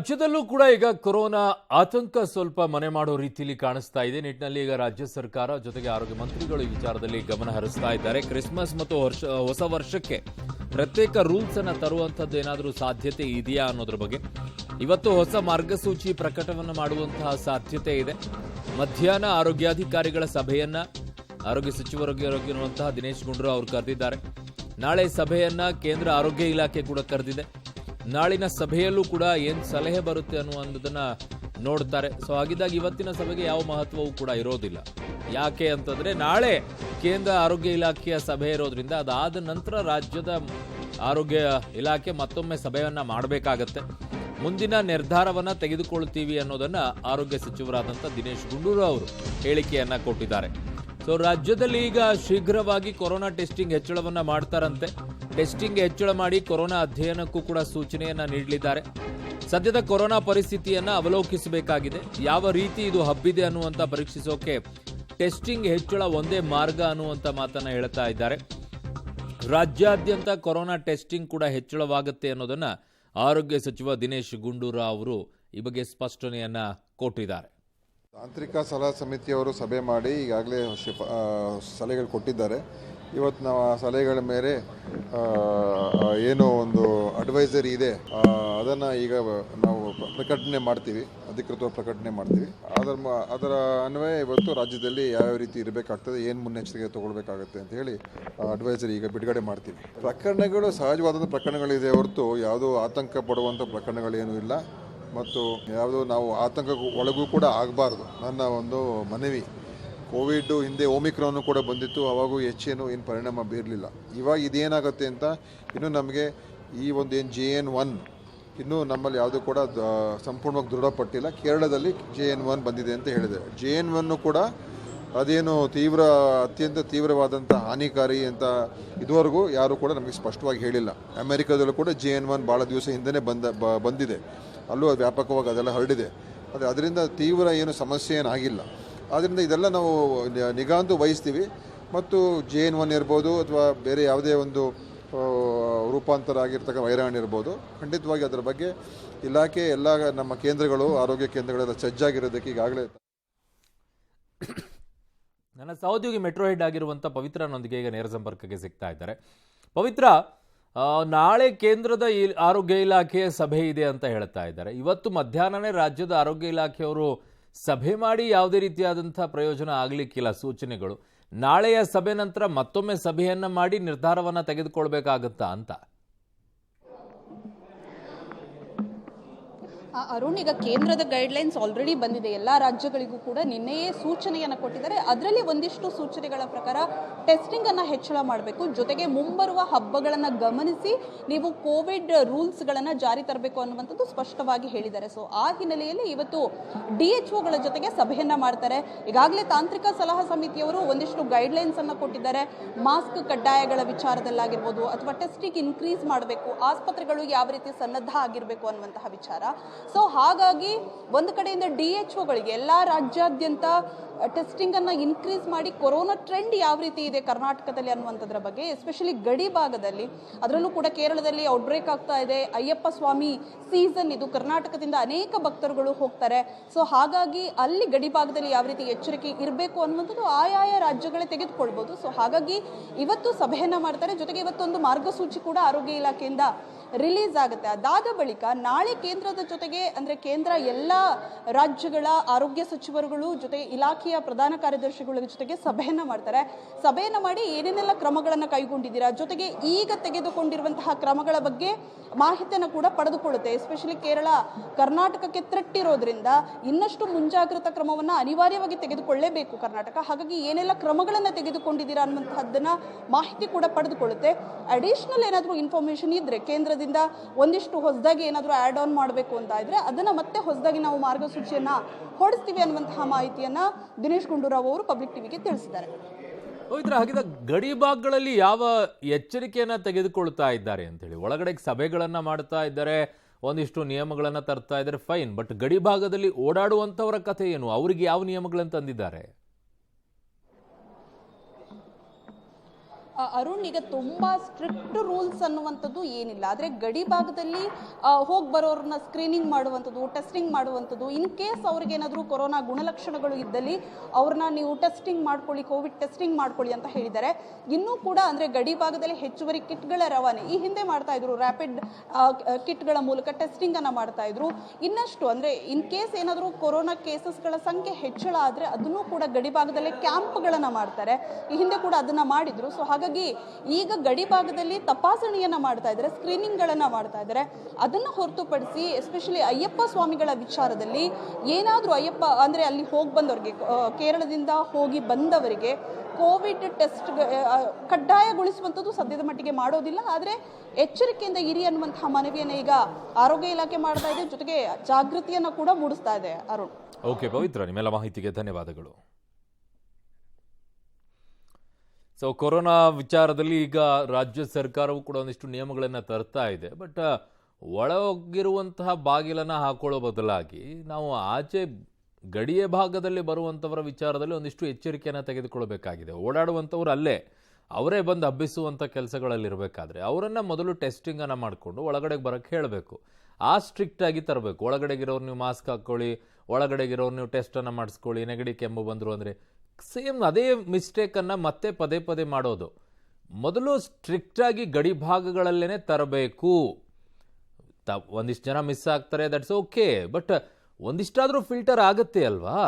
ರಾಜ್ಯದಲ್ಲೂ ಕೂಡ ಈಗ ಕೊರೋನಾ ಆತಂಕ ಸ್ವಲ್ಪ ಮನೆ ಮಾಡೋ ರೀತಿಯಲ್ಲಿ ಕಾಣಿಸ್ತಾ ಇದೆ. ನಿಟ್ಟಿನಲ್ಲಿ ಈಗ ರಾಜ್ಯ ಸರ್ಕಾರ ಜೊತೆಗೆ ಆರೋಗ್ಯ ಮಂತ್ರಿಗಳು ಈ ವಿಚಾರದಲ್ಲಿ ಗಮನ ಹರಿಸ್ತಾ ಇದ್ದಾರೆ. ಕ್ರಿಸ್ಮಸ್ ಮತ್ತು ಹೊಸ ವರ್ಷಕ್ಕೆ ಪ್ರತ್ಯೇಕ ರೂಲ್ಸ್ ಅನ್ನ ತರುವಂತದ್ದು ಏನಾದರೂ ಸಾಧ್ಯತೆ ಇದೆಯಾ ಅನ್ನೋದ್ರ ಬಗ್ಗೆ ಇವತ್ತು ಹೊಸ ಮಾರ್ಗಸೂಚಿ ಪ್ರಕಟವನ್ನು ಮಾಡುವಂತಹ ಸಾಧ್ಯತೆ ಇದೆ. ಮಧ್ಯಾಹ್ನ ಆರೋಗ್ಯಾಧಿಕಾರಿಗಳ ಸಭೆಯನ್ನ ಆರೋಗ್ಯ ಸಚಿವರಾಗಿರುವಂತಹ ದಿನೇಶ್ ಗುಂಡೂರಾವ್ ಅವರು ಕರೆದಿದ್ದಾರೆ. ನಾಳೆ ಸಭೆಯನ್ನ ಕೇಂದ್ರ ಆರೋಗ್ಯ ಇಲಾಖೆ ಕೂಡ ಕರೆದಿದೆ. ನಾಳಿನ ಸಭೆಯಲ್ಲೂ ಕೂಡ ಏನು ಸಲಹೆ ಬರುತ್ತೆ ಅನ್ನುವಂಥದ್ದನ್ನ ನೋಡ್ತಾರೆ. ಸೊ ಹಾಗಿದ್ದಾಗ ಇವತ್ತಿನ ಸಭೆಗೆ ಯಾವ ಮಹತ್ವವೂ ಕೂಡ ಇರೋದಿಲ್ಲ. ಯಾಕೆ ಅಂತಂದ್ರೆ ನಾಳೆ ಕೇಂದ್ರ ಆರೋಗ್ಯ ಇಲಾಖೆಯ ಸಭೆ ಇರೋದ್ರಿಂದ ಅದಾದ ನಂತರ ರಾಜ್ಯದ ಆರೋಗ್ಯ ಇಲಾಖೆ ಮತ್ತೊಮ್ಮೆ ಸಭೆಯನ್ನ ಮಾಡಬೇಕಾಗತ್ತೆ. ಮುಂದಿನ ನಿರ್ಧಾರವನ್ನ ತೆಗೆದುಕೊಳ್ತೀವಿ ಅನ್ನೋದನ್ನ ಆರೋಗ್ಯ ಸಚಿವರಾದಂಥ ದಿನೇಶ್ ಗುಂಡೂರಾವ್ ಅವರು ಹೇಳಿಕೆಯನ್ನ ಕೊಟ್ಟಿದ್ದಾರೆ. ಸೊ ರಾಜ್ಯದಲ್ಲಿ ಈಗ ಶೀಘ್ರವಾಗಿ ಕೊರೋನಾ ಟೆಸ್ಟಿಂಗ್ ಹೆಚ್ಚಳವನ್ನ ಮಾಡ್ತಾರಂತೆ. ಟೆಸ್ಟಿಂಗ್ ಹೆಚ್ಚಳ ಮಾಡಿ ಕೊರೋನಾ ಅಧ್ಯಯನಕ್ಕೂ ಕೂಡ ಸೂಚನೆಯನ್ನ ನೀಡಲಿದ್ದಾರೆ. ಸದ್ಯದ ಕೊರೋನಾ ಪರಿಸ್ಥಿತಿಯನ್ನ ಅವಲೋಕಿಸಬೇಕಾಗಿದೆ. ಯಾವ ರೀತಿ ಇದು ಹಬ್ಬಿದೆ ಅನ್ನುವಂತ ಪರೀಕ್ಷಿಸೋಕೆ ಟೆಸ್ಟಿಂಗ್ ಹೆಚ್ಚಳ ಒಂದೇ ಮಾರ್ಗ ಅನ್ನುವಂತ ಮಾತನ್ನ ಹೇಳ್ತಾ ಇದ್ದಾರೆ. ರಾಜ್ಯಾದ್ಯಂತ ಕೊರೋನಾ ಟೆಸ್ಟಿಂಗ್ ಕೂಡ ಹೆಚ್ಚಳವಾಗುತ್ತೆ ಅನ್ನೋದನ್ನ ಆರೋಗ್ಯ ಸಚಿವ ದಿನೇಶ್ ಗುಂಡೂರಾವ್ ಅವರು ಈ ಬಗ್ಗೆ ಸ್ಪಷ್ಟನೆಯನ್ನ ಕೊಟ್ಟಿದ್ದಾರೆ. ತಾಂತ್ರಿಕ ಸಲಹಾ ಸಮಿತಿಯವರು ಸಭೆ ಮಾಡಿ ಈಗಾಗಲೇ ಸಲಹೆಗಳು ಕೊಟ್ಟಿದ್ದಾರೆ. ಇವತ್ತು ನಾವು ಆ ಸಲಹೆಗಳ ಮೇಲೆ ಏನೋ ಒಂದು ಅಡ್ವೈಸರಿ ಇದೆ, ಅದನ್ನು ಈಗ ನಾವು ಪ್ರಕಟಣೆ ಮಾಡ್ತೀವಿ, ಅಧಿಕೃತವಾಗಿ ಪ್ರಕಟಣೆ ಮಾಡ್ತೀವಿ. ಅದರ ಅನ್ವಯ ಇವತ್ತು ರಾಜ್ಯದಲ್ಲಿ ಯಾವ್ಯಾವ ರೀತಿ ಇರಬೇಕಾಗ್ತದೆ, ಏನು ಮುನ್ನೆಚ್ಚರಿಕೆ ತಗೊಳ್ಬೇಕಾಗತ್ತೆ ಅಂತ ಹೇಳಿ ಅಡ್ವೈಸರಿ ಈಗ ಬಿಡುಗಡೆ ಮಾಡ್ತೀವಿ. ಪ್ರಕರಣಗಳು ಸಹಜವಾದ ಪ್ರಕರಣಗಳಿದೆ ಹೊರತು ಯಾವುದೋ ಆತಂಕ ಪಡುವಂಥ ಪ್ರಕರಣಗಳೇನೂ ಇಲ್ಲ ಮತ್ತು ಯಾವುದೋ ನಾವು ಆತಂಕ ಒಳಗೂ ಕೂಡ ಆಗಬಾರ್ದು. ನನ್ನ ಒಂದು ಮನವಿ. ಕೋವಿಡ್ ಹಿಂದೆ ಓಮಿಕ್ರಾನು ಕೂಡ ಬಂದಿತ್ತು, ಅವಾಗೂ ಹೆಚ್ಚೇನು ಏನು ಪರಿಣಾಮ ಬೀರಲಿಲ್ಲ. ಇವಾಗ ಇದೇನಾಗುತ್ತೆ ಅಂತ ಇನ್ನೂ ನಮಗೆ ಈ ಒಂದು ಏನು JN1 ಇನ್ನೂ ನಮ್ಮಲ್ಲಿ ಯಾವುದೂ ಕೂಡ ಸಂಪೂರ್ಣವಾಗಿ ದೃಢಪಟ್ಟಿಲ್ಲ. ಕೇರಳದಲ್ಲಿ JN1 ಬಂದಿದೆ ಅಂತ ಹೇಳಿದೆ. JN1 ಕೂಡ ಅದೇನು ಅತ್ಯಂತ ತೀವ್ರವಾದಂಥ ಹಾನಿಕಾರಿ ಅಂತ ಇದುವರೆಗೂ ಯಾರೂ ಕೂಡ ನಮಗೆ ಸ್ಪಷ್ಟವಾಗಿ ಹೇಳಿಲ್ಲ. ಅಮೆರಿಕದಲ್ಲೂ ಕೂಡ JN1 ಭಾಳ ದಿವಸ ಹಿಂದೆ ಬಂದಿದೆ, ಅಲ್ಲೂ ಅದು ವ್ಯಾಪಕವಾಗಿ ಅದೆಲ್ಲ ಹರಡಿದೆ. ಆದರೆ ಅದರಿಂದ ತೀವ್ರ ಏನು ಸಮಸ್ಯೆ ಏನಾಗಿಲ್ಲ. ಆದ್ದರಿಂದ ಇದೆಲ್ಲ ನಾವು ನಿಗಾ ಅಂತೂ ವಹಿಸ್ತೀವಿ. ಮತ್ತು JN1 ಇರ್ಬೋದು ಅಥವಾ ಬೇರೆ ಯಾವುದೇ ಒಂದು ರೂಪಾಂತರ ಆಗಿರ್ತಕ್ಕ ವೈರಾಣು ಇರ್ಬೋದು, ಖಂಡಿತವಾಗಿ ಅದರ ಬಗ್ಗೆ ಇಲಾಖೆ ಎಲ್ಲ ನಮ್ಮ ಕೇಂದ್ರಗಳು, ಆರೋಗ್ಯ ಕೇಂದ್ರಗಳೆಲ್ಲ ಸಜ್ಜಾಗಿರೋದಕ್ಕೆ ಈಗಾಗಲೇ. ನನ್ನ ಸಹೋದ್ಯೋಗಿ ಮೆಟ್ರೋ ಹೆಡ್ ಆಗಿರುವಂಥ ಪವಿತ್ರನೊಂದಿಗೆ ಈಗ ನೇರ ಸಂಪರ್ಕಕ್ಕೆ ಸಿಗ್ತಾ ಇದ್ದಾರೆ. ಪವಿತ್ರ, ನಾಳೆ ಕೇಂದ್ರದ ಆರೋಗ್ಯ ಇಲಾಖೆಯ ಸಭೆ ಇದೆ ಅಂತ ಹೇಳ್ತಾ ಇದ್ದಾರೆ. ಇವತ್ತು ಮಧ್ಯಾಹ್ನನೇ ರಾಜ್ಯದ ಆರೋಗ್ಯ ಇಲಾಖೆಯವರು ಸಭೆ ಮಾಡಿ ಯಾವುದೇ ರೀತಿಯಾದಂಥ ಪ್ರಯೋಜನ ಆಗಲಿಕ್ಕಿಲ್ಲ. ಸೂಚನೆಗಳು ನಾಳೆಯ ಸಭೆ ನಂತರ ಮತ್ತೊಮ್ಮೆ ಸಭೆಯನ್ನ ಮಾಡಿ ನಿರ್ಧಾರವನ್ನ ತೆಗೆದುಕೊಳ್ಬೇಕಾಗತ್ತಾ ಅಂತ. ಅರುಣ್, ಈಗ ಕೇಂದ್ರದ ಗೈಡ್ಲೈನ್ಸ್ ಆಲ್ರೆಡಿ ಬಂದಿದೆ. ಎಲ್ಲ ರಾಜ್ಯಗಳಿಗೂ ಕೂಡ ನಿನ್ನೆಯೇ ಸೂಚನೆಯನ್ನು ಕೊಟ್ಟಿದ್ದಾರೆ. ಅದರಲ್ಲಿ ಒಂದಿಷ್ಟು ಸೂಚನೆಗಳ ಪ್ರಕಾರ ಟೆಸ್ಟಿಂಗ್ ಅನ್ನು ಹೆಚ್ಚಳ ಮಾಡಬೇಕು, ಜೊತೆಗೆ ಮುಂಬರುವ ಹಬ್ಬಗಳನ್ನು ಗಮನಿಸಿ ನೀವು ಕೋವಿಡ್ ರೂಲ್ಸ್ಗಳನ್ನು ಜಾರಿ ತರಬೇಕು ಅನ್ನುವಂಥದ್ದು ಸ್ಪಷ್ಟವಾಗಿ ಹೇಳಿದ್ದಾರೆ. ಸೊ ಆ ಹಿನ್ನೆಲೆಯಲ್ಲಿ ಇವತ್ತು DHOಗಳ ಜೊತೆಗೆ ಸಭೆಯನ್ನ ಮಾಡ್ತಾರೆ. ಈಗಾಗಲೇ ತಾಂತ್ರಿಕ ಸಲಹಾ ಸಮಿತಿಯವರು ಒಂದಿಷ್ಟು ಗೈಡ್ಲೈನ್ಸ್ ಅನ್ನು ಕೊಟ್ಟಿದ್ದಾರೆ. ಮಾಸ್ಕ್ ಕಡ್ಡಾಯಗಳ ವಿಚಾರದಲ್ಲಾಗಿರ್ಬೋದು ಅಥವಾ ಟೆಸ್ಟಿಂಗ್ ಇನ್ಕ್ರೀಸ್ ಮಾಡಬೇಕು, ಆಸ್ಪತ್ರೆಗಳು ಯಾವ ರೀತಿ ಸನ್ನದ್ಧ ಆಗಿರಬೇಕು ಅನ್ನುವಂತಹ ವಿಚಾರ. ಸೊ ಹಾಗಾಗಿ ಒಂದು ಕಡೆಯಿಂದ DHOಗಳಿಗೆ ಎಲ್ಲ ರಾಜ್ಯಾದ್ಯಂತ ಟೆಸ್ಟಿಂಗ್ ಅನ್ನ ಇನ್ಕ್ರೀಸ್ ಮಾಡಿ ಕೊರೋನಾ ಟ್ರೆಂಡ್ ಯಾವ ರೀತಿ ಇದೆ ಕರ್ನಾಟಕದಲ್ಲಿ ಅನ್ನುವಂಥದ್ರ ಬಗ್ಗೆ, ಎಸ್ಪೆಷಲಿ ಗಡಿ ಭಾಗದಲ್ಲಿ, ಅದರಲ್ಲೂ ಕೂಡ ಕೇರಳದಲ್ಲಿ ಔಟ್ಬ್ರೇಕ್ ಆಗ್ತಾ ಇದೆ. ಅಯ್ಯಪ್ಪ ಸ್ವಾಮಿ ಸೀಸನ್ ಇದು, ಕರ್ನಾಟಕದಿಂದ ಅನೇಕ ಭಕ್ತರುಗಳು ಹೋಗ್ತಾರೆ. ಸೊ ಹಾಗಾಗಿ ಅಲ್ಲಿ ಗಡಿ ಭಾಗದಲ್ಲಿ ಯಾವ ರೀತಿ ಎಚ್ಚರಿಕೆ ಇರಬೇಕು ಅನ್ನುವಂಥದ್ದು ಆಯಾಯ ರಾಜ್ಯಗಳೇ ತೆಗೆದುಕೊಳ್ಬೋದು. ಸೊ ಹಾಗಾಗಿ ಇವತ್ತು ಸಭೆಯನ್ನ ಮಾಡ್ತಾರೆ. ಜೊತೆಗೆ ಇವತ್ತೊಂದು ಮಾರ್ಗಸೂಚಿ ಕೂಡ ಆರೋಗ್ಯ ಇಲಾಖೆಯಿಂದ ರಿಲೀಸ್ ಆಗುತ್ತೆ. ಅದಾದ ಬಳಿಕ ನಾಳೆ ಕೇಂದ್ರದ ಜೊತೆಗೆ ಅಂದ್ರೆ ಕೇಂದ್ರ ಎಲ್ಲ ರಾಜ್ಯಗಳ ಆರೋಗ್ಯ ಸಚಿವರುಗಳು ಜೊತೆಗೆ ಇಲಾಖೆಯ ಪ್ರಧಾನ ಕಾರ್ಯದರ್ಶಿಗಳ ಜೊತೆಗೆ ಸಭೆಯನ್ನ ಮಾಡ್ತಾರೆ. ಸಭೆಯನ್ನ ಮಾಡಿ ಏನೇನೆಲ್ಲ ಕ್ರಮಗಳನ್ನು ಕೈಗೊಂಡಿದ್ದೀರಾ, ಜೊತೆಗೆ ಈಗ ತೆಗೆದುಕೊಂಡಿರುವಂತಹ ಕ್ರಮಗಳ ಬಗ್ಗೆ ಮಾಹಿತಿಯನ್ನು ಕೂಡ ಪಡೆದುಕೊಳ್ಳುತ್ತೆ. ಎಸ್ಪೆಷಲಿ ಕೇರಳ ಕರ್ನಾಟಕಕ್ಕೆ ಥ್ರೆಟ್ ಇರೋದ್ರಿಂದ ಇನ್ನಷ್ಟು ಮುಂಜಾಗ್ರತಾ ಕ್ರಮವನ್ನು ಅನಿವಾರ್ಯವಾಗಿ ತೆಗೆದುಕೊಳ್ಳಲೇಬೇಕು ಕರ್ನಾಟಕ. ಹಾಗಾಗಿ ಏನೆಲ್ಲ ಕ್ರಮಗಳನ್ನು ತೆಗೆದುಕೊಂಡಿದ್ದೀರಾ ಅನ್ನುವಂತಹದ್ದನ್ನ ಮಾಹಿತಿ ಕೂಡ ಪಡೆದುಕೊಳ್ಳುತ್ತೆ. ಅಡಿಷನಲ್ ಏನಾದರೂ ಇನ್ಫಾರ್ಮೇಶನ್ ಇದ್ರೆ ಕೇಂದ್ರದಿಂದ ಒಂದಿಷ್ಟು ಹೊಸದಾಗಿ ಏನಾದರೂ ಆಡ್ ಆನ್ ಮಾಡಬೇಕು ಅಂತ ಇದ್ರೆ ಅದನ್ನ ಮತ್ತೆ ಹೊಸದಾಗಿ ನಾವು ಮಾರ್ಗಸೂಚಿಯನ್ನ ಹೊರಡಿಸ್ತೀವಿ ಅನ್ನುವಂತಹ ಮಾಹಿತಿಯನ್ನ ದಿನೇಶ್ ಗುಂಡೂರಾವ್ ಅವರು ಪಬ್ಲಿಕ್ ಟಿವಿಗೆ ತಿಳಿಸಿದ್ದಾರೆ. ಹಾಗಿದ್ದ ಗಡಿ ಭಾಗಗಳಲ್ಲಿ ಯಾವ ಎಚ್ಚರಿಕೆಯನ್ನ ತೆಗೆದುಕೊಳ್ತಾ ಇದ್ದಾರೆ ಅಂತ ಹೇಳಿ, ಒಳಗಡೆ ಸಭೆಗಳನ್ನ ಮಾಡ್ತಾ ಇದ್ದಾರೆ, ಒಂದಿಷ್ಟು ನಿಯಮಗಳನ್ನ ತರ್ತಾ ಇದ್ದಾರೆ, ಫೈನ್. ಬಟ್ ಗಡಿ ಭಾಗದಲ್ಲಿ ಓಡಾಡುವಂತವರ ಕಥೆ ಏನು, ಅವರಿಗೆ ಯಾವ ನಿಯಮಗಳನ್ನು ತಂದಿದ್ದಾರೆ? ಅರುಣ್, ಈಗ ತುಂಬಾ ಸ್ಟ್ರಿಕ್ಟ್ ರೂಲ್ಸ್ ಅನ್ನುವಂಥದ್ದು ಏನಿಲ್ಲ, ಆದರೆ ಗಡಿ ಭಾಗದಲ್ಲಿ ಹೋಗಿ ಬರೋರನ್ನ ಸ್ಕ್ರೀನಿಂಗ್ ಮಾಡುವಂಥದ್ದು, ಟೆಸ್ಟಿಂಗ್ ಮಾಡುವಂಥದ್ದು, ಇನ್ ಕೇಸ್ ಅವ್ರಿಗೆ ಏನಾದರೂ ಕೊರೋನಾ ಗುಣಲಕ್ಷಣಗಳು ಇದ್ದಲ್ಲಿ ಅವ್ರನ್ನ ನೀವು ಟೆಸ್ಟಿಂಗ್ ಮಾಡ್ಕೊಳ್ಳಿ, ಕೋವಿಡ್ ಟೆಸ್ಟಿಂಗ್ ಮಾಡ್ಕೊಳ್ಳಿ ಅಂತ ಹೇಳಿದ್ದಾರೆ. ಇನ್ನೂ ಕೂಡ ಅಂದರೆ ಗಡಿ ಭಾಗದಲ್ಲಿ ಹೆಚ್ಚುವರಿ ಕಿಟ್ಗಳ ರವಾನೆ ಈ ಹಿಂದೆ ಮಾಡ್ತಾ ಇದ್ರು, ರ್ಯಾಪಿಡ್ ಕಿಟ್ಗಳ ಮೂಲಕ ಟೆಸ್ಟಿಂಗ್ ಅನ್ನ ಮಾಡ್ತಾ ಇದ್ರು. ಇನ್ನಷ್ಟು ಅಂದರೆ ಇನ್ ಕೇಸ್ ಏನಾದರೂ ಕೊರೋನಾ ಕೇಸಸ್ಗಳ ಸಂಖ್ಯೆ ಹೆಚ್ಚಳ ಆದರೆ ಅದನ್ನು ಕೂಡ ಗಡಿ ಭಾಗದಲ್ಲೇ ಕ್ಯಾಂಪ್ಗಳನ್ನು ಮಾಡ್ತಾರೆ. ಈ ಹಿಂದೆ ಕೂಡ ಅದನ್ನ ಮಾಡಿದ್ರು. ಸೊ ಹಾಗಾಗಿ ಈಗ ಗಡಿ ಭಾಗದಲ್ಲಿ ತಪಾಸಣೆಯನ್ನ ಮಾಡ್ತಾ ಇದ್ದಾರೆ, ಸ್ಕ್ರೀನಿಂಗ್ಗಳನ್ನ ಮಾಡ್ತಾ ಇದ್ದಾರೆ. ಅದನ್ನ ಹೊರತುಪಡಿಸಿ ಎಸ್ಪೆಷಲಿ ಅಯ್ಯಪ್ಪ ಸ್ವಾಮಿಗಳ ವಿಚಾರದಲ್ಲಿ ಏನಾದರೂ ಅಯ್ಯಪ್ಪ ಅಂದರೆ ಅಲ್ಲಿ ಹೋಗಿ ಬಂದವರಿಗೆ, ಕೇರಳದಿಂದ ಹೋಗಿ ಬಂದವರಿಗೆ ಕೋವಿಡ್ ಟೆಸ್ಟ್ ಕಡ್ಡಾಯಗೊಳಿಸುವಂಥದ್ದು ಸದ್ಯದ ಮಟ್ಟಿಗೆ ಮಾಡೋದಿಲ್ಲ. ಆದರೆ ಎಚ್ಚರಿಕೆಯಿಂದ ಇರಿ ಅನ್ನುವಂತಹ ಮನವಿಯನ್ನು ಈಗ ಆರೋಗ್ಯ ಇಲಾಖೆ ಮಾಡ್ತಾ ಇದೆ, ಜೊತೆಗೆ ಜಾಗೃತಿಯನ್ನು ಕೂಡ ಮೂಡಿಸ್ತಾ ಇದೆ. ಅರುಣ್. ಓಕೆ ಪವಿತ್ರ, ನಿಮ್ಮೆಲ್ಲ ಮಾಹಿತಿಗೆ ಧನ್ಯವಾದಗಳು. ಸೊ ಕೊರೋನಾ ವಿಚಾರದಲ್ಲಿ ಈಗ ರಾಜ್ಯ ಸರ್ಕಾರವು ಕೂಡ ಒಂದಿಷ್ಟು ನಿಯಮಗಳನ್ನು ತರ್ತಾ ಇದೆ. ಬಟ್ ಒಳಗಿರುವಂತಹ ಬಾಗಿಲನ್ನು ಹಾಕೊಳ್ಳೋ ಬದಲಾಗಿ ನಾವು ಆಚೆ ಗಡಿಯ ಭಾಗದಲ್ಲಿ ಬರುವಂಥವರ ವಿಚಾರದಲ್ಲಿ ಒಂದಿಷ್ಟು ಎಚ್ಚರಿಕೆಯನ್ನು ತೆಗೆದುಕೊಳ್ಬೇಕಾಗಿದೆ. ಓಡಾಡುವಂಥವ್ರು ಅಲ್ಲೇ ಅವರೇ ಬಂದು ಹಬ್ಬಿಸುವಂಥ ಕೆಲಸಗಳಲ್ಲಿರಬೇಕಾದ್ರೆ ಅವರನ್ನು ಮೊದಲು ಟೆಸ್ಟಿಂಗನ್ನು ಮಾಡಿಕೊಂಡು ಒಳಗಡೆಗೆ ಬರೋಕ್ಕೆ ಹೇಳಬೇಕು. ಆ ಸ್ಟ್ರಿಕ್ಟಾಗಿ ತರಬೇಕು. ಒಳಗಡೆಗಿರೋರು ನೀವು ಮಾಸ್ಕ್ ಹಾಕ್ಕೊಳ್ಳಿ, ಒಳಗಡೆಗಿರೋರು ನೀವು ಟೆಸ್ಟನ್ನು ಮಾಡಿಸ್ಕೊಳ್ಳಿ, ನೆಗಡಿ ಕೆಮ್ಮು ಬಂದರು ಅಂದರೆ ಸೇಮ್ ಅದೇ ಮಿಸ್ಟೇಕನ್ನು ಮತ್ತೆ ಪದೇ ಪದೇ ಮಾಡೋದು. ಮೊದಲು ಸ್ಟ್ರಿಕ್ಟಾಗಿ ಗಡಿ ಭಾಗಗಳಲ್ಲೇ ತರಬೇಕು. ಒಂದಿಷ್ಟು ಜನ ಮಿಸ್ ಆಗ್ತಾರೆ, ದಟ್ಸ್ ಓಕೆ, ಬಟ್ ಒಂದಿಷ್ಟಾದರೂ ಫಿಲ್ಟರ್ ಆಗುತ್ತೆ ಅಲ್ವಾ.